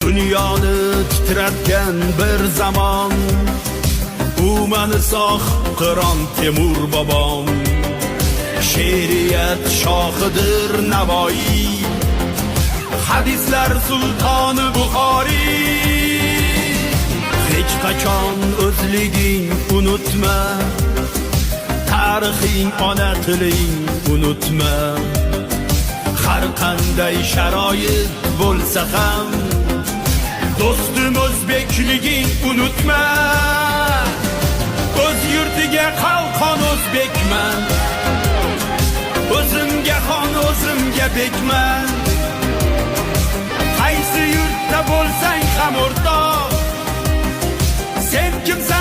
Dunyoni titratgan bir zamon, u meni sog' Qiron Temur bobom. She'riyat shohidir Navoiy, hadislar sultoni Buxoriy. Hech qachon o'zliging unutma, tarixing ona tiling unutma. Har qanday sharoit bo'lsa ham, do'stim o'zbekliging unutma. O'z yurtiga qalqon o'zbekman, o'zimga xon o'zimga bekman. Qaysi yurtda bo'lsang ham o'rtoq, sen kimsan